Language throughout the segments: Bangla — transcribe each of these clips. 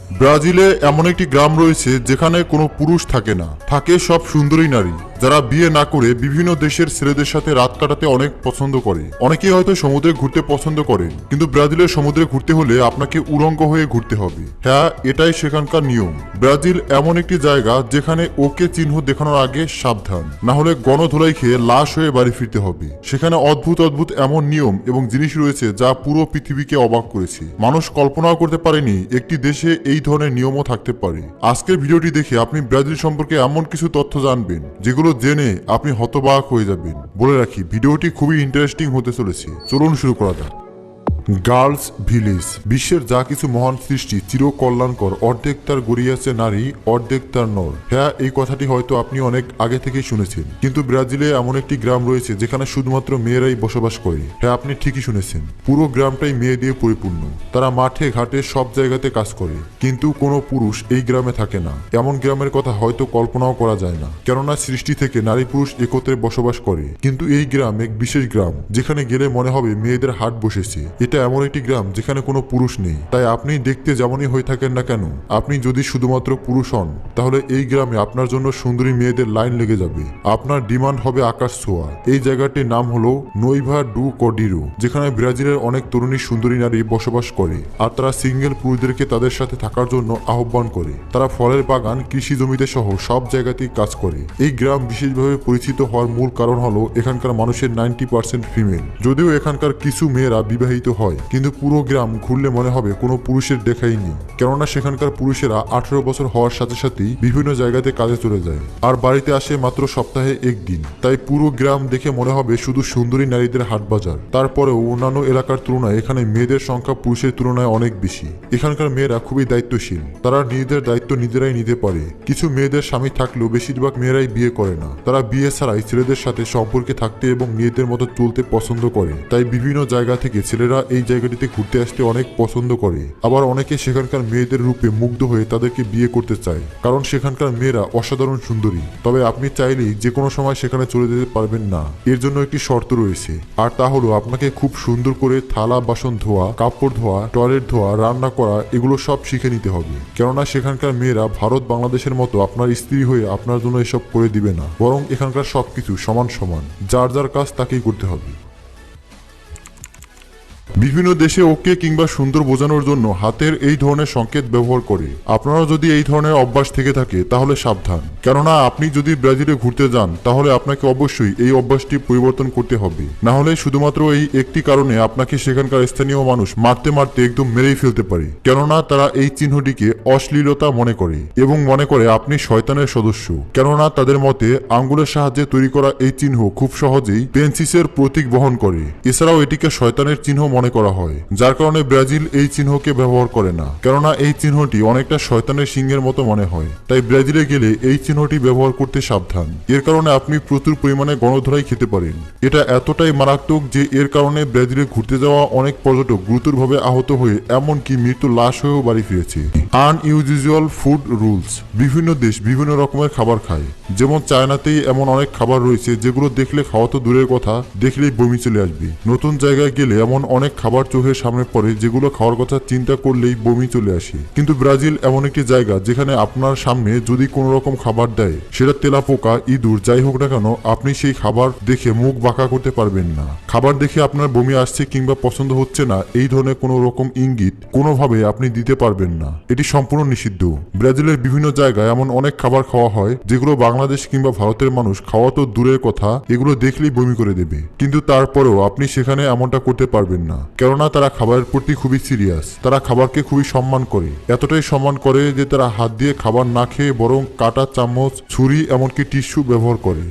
ব্রাজিলে এমন একটি গ্রাম রয়েছে যেখানে কোনো পুরুষ থাকে না, থাকে সব সুন্দরী নারী যারা বিয়ে না করে বিভিন্ন দেশের ছেলেদের সাথে রাত কাটাতে অনেক পছন্দ করে। অনেকেই হয়তো সমুদ্রে ঘুরতে পছন্দ করেন, কিন্তু ব্রাজিলের সমুদ্রে ঘুরতে হলে আপনাকে উলঙ্গ হয়ে ঘুরতে হবে। হ্যাঁ, এটাই সেখানকার নিয়ম। ব্রাজিল এমন একটি জায়গা যেখানে ওকে চিহ্ন দেখানোর আগে সাবধান, না হলে গণধোলাই খেয়ে লাশ হয়ে বাড়ি ফিরতে হবে। সেখানে অদ্ভুত অদ্ভুত এমন নিয়ম এবং জিনিস রয়েছে যা পুরো পৃথিবীকে অবাক করেছে। মানুষ কল্পনাও করতে পারেনি একটি দেশে এই ধরনের নিয়মও থাকতে পারে। আজকের ভিডিওটি দেখে আপনি ব্রাজিল সম্পর্কে এমন কিছু তথ্য জানবেন যেগুলো জেনে আপনি হতবাক হয়ে যাবেন। বলে রাখি, ভিডিওটি খুবই ইন্টারেস্টিং হতে চলেছে। চলুন শুরু করা যাক। Girls village. বিশ্বের যা কিছু মহান সৃষ্টি চিরকল্যাণকর, অর্ধেক তার গড়িয়াছে নারী, অর্ধেক তার নর। হ্যাঁ, এই কথাটি হয়তো আপনি অনেক আগে থেকেই শুনেছেন, কিন্তু ব্রাজিলে এমন একটি গ্রাম রয়েছে যেখানে শুধুমাত্র মেয়েরাই বসবাস করে। হ্যাঁ, আপনি ঠিকই শুনেছেন, পুরো গ্রামটাই মেয়ে দিয়ে পরিপূর্ণ। তারা মাঠে ঘাটে সব জায়গাতে কাজ করে, কিন্তু কোনো পুরুষ এই গ্রামে থাকে না। এমন গ্রামের কথা হয়তো কল্পনাও করা যায় না, কেননা সৃষ্টি থেকে নারী পুরুষ একত্রে বসবাস করে। কিন্তু এই গ্রাম এক বিশেষ গ্রাম, যেখানে গেলে মনে হবে মেয়েদের হাট বসেছে। এটা এমন একটি গ্রাম যেখানে কোনো পুরুষ নেই। তাই আপনি দেখতে যেমনই হয়ে থাকেন না কেন, আপনি যদি শুধুমাত্র পুরুষ হন, তাহলে এই গ্রামে আপনার জন্য সুন্দরী মেয়েদের লাইন লেগে যাবে। আপনার ডিমান্ড হবে আকাশ ছোঁয়া। এই জায়গাটির নাম হলো নোইভা ডু কডিরো, যেখানে ব্রাজিলের অনেক তরুণী সুন্দরী নারী বসবাস করে, আর তারা সিঙ্গেল পুরুষদেরকে তাদের সাথে থাকার জন্য আহ্বান করে। তারা ফলের বাগান, কৃষি জমিতে সহ সব জায়গাতেই কাজ করে। এই গ্রাম বিশেষভাবে পরিচিত হওয়ার মূল কারণ হলো এখানকার মানুষের 90% ফিমেল। যদিও এখানকার কিছু মেয়েরা বিবাহিত হয়, কিন্তু পুরো গ্রাম ঘুরলে মনে হবে কোনো পুরুষের দেখাই নেই, কেননা সেখানকার পুরুষেরা 18 বছর হওয়ার সাথে সাথেই বিভিন্ন জায়গাতে কাজে চলে যায়, আর বাড়িতে আসে মাত্র সপ্তাহে একদিন। তাই পুরো গ্রাম দেখে মনে হবে শুধু সুন্দরী নারীদের হাট বাজার। তারপরেও অন্যান্য এলাকার তুলনায় এখানে মেয়েদের সংখ্যা পুরুষের তুলনায় অনেক বেশি। এখানকার মেয়েরা খুবই দায়িত্বশীল, তারা নিজেদের দায়িত্ব নিজেরাই নিতে পারে। কিছু মেয়েদের স্বামী থাকলেও বেশিরভাগ মেয়েরাই বিয়ে করে না। তারা বিয়ে ছাড়াই ছেলেদের সাথে সম্পর্কে থাকতে এবং মেয়েদের মতো চলতে পছন্দ করে। তাই বিভিন্ন জায়গা থেকে ছেলেরা এই জায়গাটিতে ঘুরতে আসতে অনেক পছন্দ করে। আবার অনেকে সেখানকার মেয়েদের রূপে মুগ্ধ হয়ে তাদেরকে বিয়ে করতে চায়, কারণ সেখানকার মেয়েরা অসাধারণ সুন্দরী। তবে আপনি চাইলেই যে কোনো সময় সেখানে চলে যেতে পারবেন না, এর জন্য একটি শর্ত রয়েছে, আর তা হলো আপনাকে খুব সুন্দর করে থালা বাসন ধোয়া, কাপড় ধোয়া, টয়লেট ধোয়া, রান্না করা এগুলো সব শিখে নিতে হবে। কেননা সেখানকার মেয়েরা ভারত বাংলাদেশের মতো আপনার স্ত্রী হয়ে আপনার জন্য এসব করে দিবে না, বরং এখানকার সবকিছু সমান সমান, যার যার কাজ তাকেই করতে হবে। বিভিন্ন দেশে ওকে কিংবা সুন্দর বোঝানোর জন্য হাতের এই ধরনের সংকেত ব্যবহার করে। আপনারা যদি এই ধরনের অভ্যাস থেকে থাকে তাহলে সাবধান, কেননা আপনি যদি ব্রাজিলে ঘুরতে যান তাহলে আপনাকে অবশ্যই এই অভ্যাসটি পরিবর্তন করতে হবে। না হলে শুধুমাত্র এই একটি কারণে আপনাকে সেখানকার স্থানীয় মানুষ মারতে মারতে একদম মেরেই ফেলতে পারে, কেননা তারা এই চিহ্নটিকে অশ্লীলতা মনে করে এবং মনে করে আপনি শয়তানের সদস্য। কেননা তাদের মতে আঙ্গুলের সাহায্যে তৈরি করা এই চিহ্ন খুব সহজেই পেনসিসের প্রতীক বহন করে। এছাড়াও এটিকে শয়তানের চিহ্ন মনে করা হয়, যার কারণে ব্রাজিল এই চিহ্নকে ব্যবহার করে না, কেননা এই চিহ্নটি অনেকটা শয়তানের সিংহের মতো মনে হয়। তাই ব্রাজিলে গেলে এই চিহ্নটি ব্যবহার করতে সাবধান। এর কারণে আপনি প্রচুর পরিমাণে গণধোলাই খেতে পারেন। এটা এতটাই মারাত্মক যে এর কারণে ব্রাজিলে ঘুরতে যাওয়া অনেক পর্যটক গুরুতরভাবে আহত হয়ে এমনকি মৃত্যু লাশ হয়েও বাড়ি ফিরেছে। Unusual food rules. বিভিন্ন দেশ বিভিন্ন রকমের খাবার খায়, যেমন চায়নাতেই এমন অনেক খাবার রয়েছে যেগুলো দেখলে খাওয়া তো দূরের কথা, দেখলেই বমি চলে আসবে। নতুন জায়গায় গেলে এমন অনেক খাবার চোখের সামনে পড়ে যেগুলো খাওয়ার কথা চিন্তা করলেই বমি চলে আসে। কিন্তু ব্রাজিল এমন একটি জায়গা যেখানে আপনার সামনে যদি কোনো রকম খাবার দেয়, সেটা তেলাপোকা, ইঁদুর যাই হোক না কেন, আপনি সেই খাবার দেখে মুখ বাঁকা করতে পারবেন না। খাবার দেখে আপনার বমি আসছে কিংবা পছন্দ হচ্ছে না এই ধরনের কোনো রকম ইঙ্গিত কোনোভাবে আপনি দিতে পারবেন না। এটি সম্পূর্ণ নিষিদ্ধ। ব্রাজিলের বিভিন্ন জায়গায় এমন অনেক খাবার খাওয়া হয় যেগুলো বাংলাদেশ কিংবা ভারতের মানুষ খাওয়া তো দূরের কথা, এগুলো দেখলেই বমি করে দেবে। কিন্তু তারপরেও আপনি সেখানে এমনটা করতে পারবেন না, কেননা তারা খাবারের প্রতি খুবই সিরিয়াস। তারা খাবারকে খুবই সম্মান করে, এতটাই সম্মান করে যে তারা হাত দিয়ে খাবার না খেয়ে বরং কাঁটা, চামচ, ছুরি এমনকি টিস্যু ব্যবহার করে।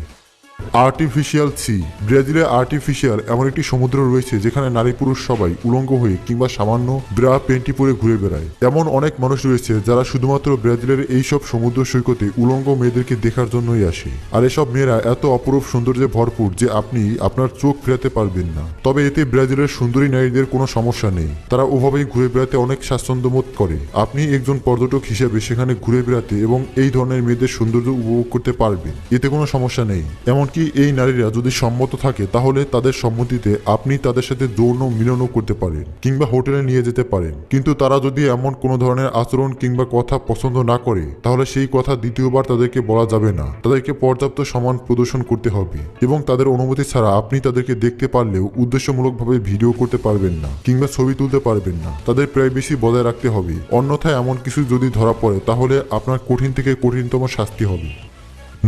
Artificial C. ব্রাজিলে আর্টিফিশিয়াল এমন একটি সমুদ্র রয়েছে যেখানে নারী পুরুষ সবাই উলঙ্গ হয়ে কিংবা সামান্য ব্রা পেন্টি পরে ঘুরে বেড়ায়। এমন অনেক মানুষ রয়েছে যারা শুধুমাত্র ব্রাজিলের এইসব সমুদ্র সৈকতে উলঙ্গ মেয়েদেরকে দেখার জন্যই আসে। আর এসব মেয়েরা এত অপরূপ সৌন্দর্যে ভরপুর যে আপনি আপনার চোখ ফেরাতে পারবেন না। তবে এতে ব্রাজিলের সুন্দরী নারীদের কোনো সমস্যা নেই, তারা ওভাবেই ঘুরে বেড়াতে অনেক স্বাচ্ছন্দ্য বোধ করে। আপনি একজন পর্যটক হিসেবে সেখানে ঘুরে বেড়াতে এবং এই ধরনের মেয়েদের সৌন্দর্য উপভোগ করতে পারবেন, এতে কোনো সমস্যা নেই। এমনকি এমনকি এই নারীরা যদি সম্মত থাকে তাহলে তাদের সম্মতিতে আপনি তাদের সাথে যৌন মিলনও করতে পারেন কিংবা হোটেলে নিয়ে যেতে পারেন। কিন্তু তারা যদি এমন কোনো ধরনের আচরণ কিংবা কথা পছন্দ না করে তাহলে সেই কথা দ্বিতীয়বার তাদেরকে বলা যাবে না। তাদেরকে পর্যাপ্ত সম্মান প্রদর্শন করতে হবে এবং তাদের অনুমতি ছাড়া আপনি তাদেরকে দেখতে পারলেও উদ্দেশ্যমূলকভাবে ভিডিও করতে পারবেন না কিংবা ছবি তুলতে পারবেন না। তাদের প্রাইভেসি বজায় রাখতে হবে, অন্যথায় এমন কিছু যদি ধরা পড়ে তাহলে আপনার কঠিন থেকে কঠিনতম শাস্তি হবে।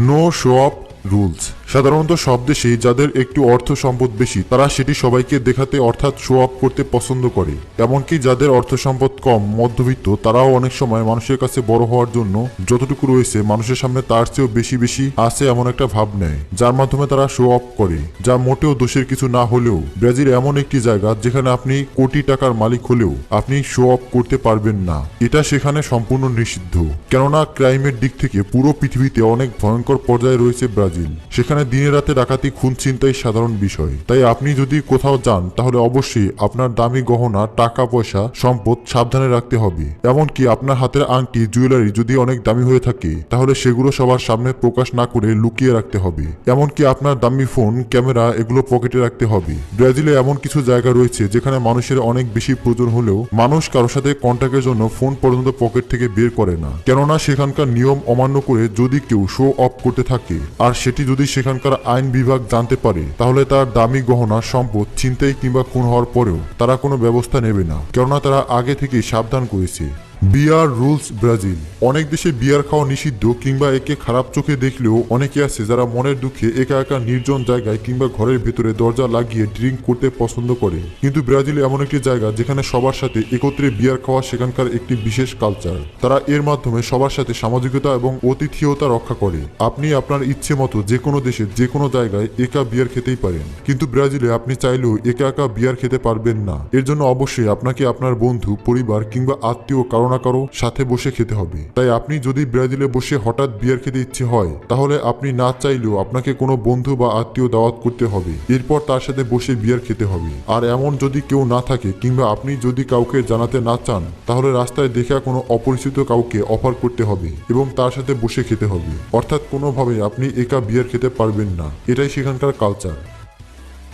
No show of rules. সাধারণত সব দেশেই যাদের একটু অর্থ সম্পদ বেশি তারা সেটি সবাইকে দেখাতে অর্থাৎ শো অফ করতে পছন্দ করে। এমনকি যাদের অর্থ সম্পদ কম, মধ্যবিত্ত, তারাও অনেক সময় মানুষের কাছে বড় হওয়ার জন্য যতটুকু রয়েছে মানুষের সামনে তার চেয়েও বেশি আছে এমন একটা ভাব নেয়, যার মাধ্যমে তারা শো অফ করে, যা মোটেও দোষের কিছু না হলেও ব্রাজিল এমন একটি জায়গা যেখানে আপনি কোটি টাকার মালিক হলেও আপনি শো অফ করতে পারবেন না। এটা সেখানে সম্পূর্ণ নিষিদ্ধ, কেননা ক্রাইমের দিক থেকে পুরো পৃথিবীতে অনেক ভয়ঙ্কর পর্যায়ে রয়েছে ব্রাজিল। সেখানে দিনে রাতে ডাকাতি, খুন, ছিনতাই সাধারণ বিষয়। তাই আপনি যদি কোথাও যান তাহলে অবশ্যই আপনার দামি গহনা, টাকা পয়সা, সম্পদ সাবধানে রাখতে হবে। এমনকি আপনার হাতের আংটি, জুয়েলারি যদি অনেক দামি হয়ে থাকে তাহলে সেগুলো সবার সামনে প্রকাশ না করে লুকিয়ে রাখতে হবে। এমনকি আপনার দামি ফোন, ক্যামেরা এগুলো পকেটে রাখতে হবে। ব্রাজিলে এমন কিছু জায়গা রয়েছে যেখানে মানুষের অনেক বেশি প্রয়োজন হলেও মানুষ কারোর সাথে কন্ট্যাক্টের জন্য ফোন পর্যন্ত পকেট থেকে বের করে না, কেননা সেখানকার নিয়ম অমান্য করে যদি কেউ শো অফ করতে থাকে আর সেটি যদি সেখানকার আইন বিভাগ জানতে পারে তাহলে তার দামি গহনা, সম্পদ ছিনতাই কিংবা খুন হওয়ার পরেও তারা কোনো ব্যবস্থা নেবে না, কেননা তারা আগে থেকেই সাবধান করেছে। বিয়ার রুলস ব্রাজিল। অনেক দেশে বিয়ার খাওয়া নিষিদ্ধ কিংবা একে খারাপ চোখে দেখলেও অনেকে আছে যারা মনের দুঃখে একা একা নির্জন জায়গায় কিংবা ঘরের ভেতরে দরজা লাগিয়ে ড্রিঙ্ক করতে পছন্দ করে। কিন্তু ব্রাজিল এমন একটি জায়গা যেখানে সবার সাথে একত্রে বিয়ার খাওয়া সেখানকার একটি বিশেষ কালচার। তারা এর মাধ্যমে সবার সাথে সামাজিকতা এবং অতিথিয়তা রক্ষা করে। আপনি আপনার ইচ্ছে মতো যে কোনো দেশে যে কোনো জায়গায় একা বিয়ার খেতেই পারেন, কিন্তু ব্রাজিলে আপনি চাইলেও একা একা বিয়ার খেতে পারবেন না। এর জন্য অবশ্যই আপনাকে আপনার বন্ধু, পরিবার কিংবা আত্মীয় কারো না কারো সাথে বসে খেতে হবে। তাই আপনি যদি ব্রাজিলে বসে হঠাৎ বিয়ার খেতে ইচ্ছে হয় তাহলে আপনি না চাইলেও আপনাকে কোনো বন্ধু বা আত্মীয় দাওয়াত করতে হবে, এরপর তার সাথে বসে বিয়ার খেতে হবে। আর এমন যদি কেউ না থাকে কিংবা আপনি যদি কাউকে জানাতে না চান তাহলে রাস্তায় দেখা কোনো অপরিচিত কাউকে অফার করতে হবে এবং তার সাথে বসে খেতে হবে। অর্থাৎ কোনোভাবে আপনি একা বিয়ার খেতে পারবেন না। এটাই সেখানকার কালচার।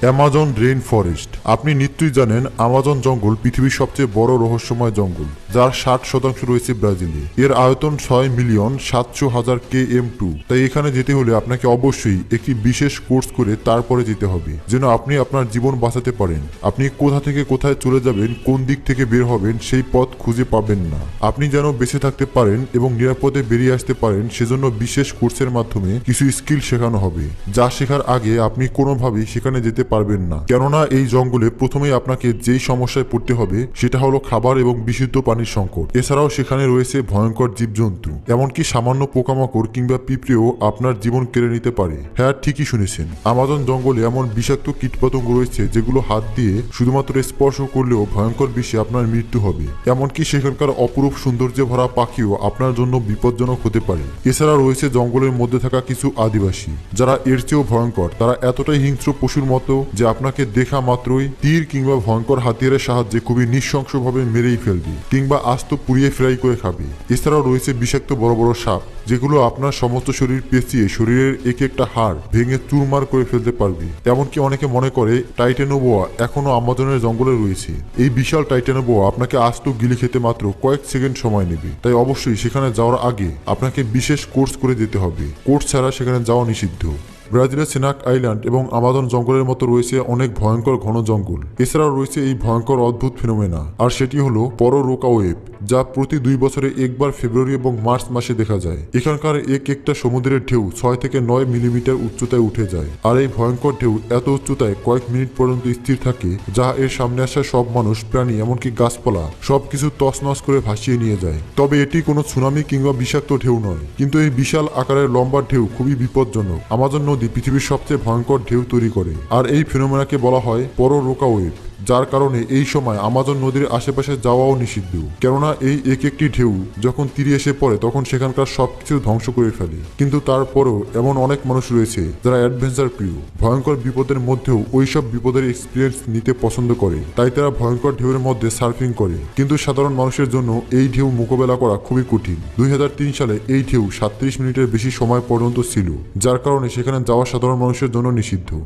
Amazon rain forest. আপনি নিশ্চয়ই জানেন আমাজন জঙ্গল পৃথিবীর সবচেয়ে বড় রহস্যময় জঙ্গল, যার 60% রয়েছে ব্রাজিলে। এর আয়তন 6,700,000 km2। তাই এখানে যেতে হলে আপনাকে অবশ্যই একটি বিশেষ কোর্স করে তারপরে যেতে হবে, যেন আপনি আপনার জীবন বাঁচাতে পারেন। আপনি কোথা থেকে কোথায় চলে যাবেন, কোন দিক থেকে বের হবেন সেই পথ খুঁজে পাবেন না। আপনি যেন বেঁচে থাকতে পারেন এবং নিরাপদে বেরিয়ে আসতে পারেন সেজন্য বিশেষ কোর্সের মাধ্যমে কিছু স্কিল শেখানো হবে, যা শেখার আগে আপনি কোনোভাবেই সেখানে যেতে পারবেন না, কেননা এই জঙ্গলে প্রথমেই আপনাকে যেই সমস্যায় পড়তে হবে সেটা হলো খাবার এবং বিশুদ্ধ পানির সংকট। এছাড়াও সেখানে রয়েছে ভয়ঙ্কর জীবজন্তু, এমনকি সামান্য পোকামাকড় কিংবা পিঁপড়েও আপনার জীবন কেড়ে নিতে পারে। হ্যাঁ, ঠিকই শুনেছেন, আমাজন জঙ্গলে এমন বিষাক্ত কীটপতঙ্গ রয়েছে যেগুলো হাত দিয়ে শুধুমাত্র স্পর্শ করলেও ভয়ঙ্কর বিষে আপনার মৃত্যু হবে। এমনকি সেখানকার অপরূপ সৌন্দর্যে ভরা পাখিও আপনার জন্য বিপজ্জনক হতে পারে। এছাড়া রয়েছে জঙ্গলের মধ্যে থাকা কিছু আদিবাসী, যারা এর চেয়েও ভয়ঙ্কর। তারা এতটাই হিংস্র পশুর মতো যে আপনাকে দেখা মাত্রই তীর কিংবা ভয়ঙ্কর হাতিয়ারের সাহায্যে খুবই নৃশংসভাবে মেরেই ফেলবে কিংবা আস্ত পুড়িয়ে ফ্রাই করে খাবে। এছাড়াও রয়েছে বিষাক্ত বড় বড় সাপ, যেগুলো আপনার সমস্ত শরীর পেঁচিয়ে শরীরের এক একটা হাড় ভেঙে চুরমার করে ফেলতে পারবে। এমনকি অনেকে মনে করে টাইটানোবোয়া এখনো আমাজনের জঙ্গলে রয়েছে। এই বিশাল টাইটানোবোয়া আপনাকে আস্ত গিলে খেতে মাত্র কয়েক সেকেন্ড সময় নেবে। তাই অবশ্যই সেখানে যাওয়ার আগে আপনাকে বিশেষ কোর্স করে যেতে হবে। কোর্স ছাড়া সেখানে যাওয়া নিষিদ্ধ। ব্রাজিলের সিনাক আইল্যান্ড এবং আমাজন জঙ্গলের মতো রয়েছে অনেক ভয়ঙ্কর ঘন জঙ্গল। এছাড়াও রয়েছে এই ভয়ঙ্কর অদ্ভুত ফেনোমেনা, আর সেটি হলো পরোরোকা ওয়েভ, যা প্রতি 2 বছরে একবার ফেব্রুয়ারি এবং মার্চ মাসে দেখা যায়। এখানকার একটা সমুদ্রের ঢেউ 6 থেকে 9 মিলিমিটার উচ্চতায় উঠে যায়, আর এই ভয়ঙ্কর ঢেউ এত উচ্চতায় কয়েক মিনিট পর্যন্ত স্থির থাকে, যা এর সামনে আসা সব মানুষ, প্রাণী এমনকি গাছপালা সবকিছু তছনছ করে ভাসিয়ে নিয়ে যায়। তবে এটি কোনো সুনামি কিংবা বিষাক্ত ঢেউ নয়, কিন্তু এই বিশাল আকারের লম্বা ঢেউ খুবই বিপজ্জনক। আমাজন নদী পৃথিবীর সবচেয়ে ভয়ঙ্কর ঢেউ তৈরি করে, আর এই ফেনোমেনাকে বলা হয় পরোরোকা ওয়েভ। যার কারণে এই সময় আমাজন নদীর আশেপাশে যাওয়াও নিষিদ্ধ। কেননা এই এক একটি ঢেউ যখন তীরে এসে পড়ে তখন সেখানকার সবকিছু ধ্বংস করে ফেলে। কিন্তু তারপরও এমন অনেক মানুষ রয়েছে যারা অ্যাডভেঞ্চার প্রিয়, ভয়ঙ্কর বিপদের মধ্যেও ওইসব বিপদের এক্সপিরিয়েন্স নিতে পছন্দ করে, তাই তারা ভয়ঙ্কর ঢেউয়ের মধ্যে সার্ফিং করে। কিন্তু সাধারণ মানুষের জন্য এই ঢেউ মোকাবেলা করা খুবই কঠিন। 2003 সালে এই ঢেউ 37 মিনিটের বেশি সময় পর্যন্ত ছিল, যার কারণে সেখানে যাওয়া সাধারণ মানুষের জন্য নিষিদ্ধ।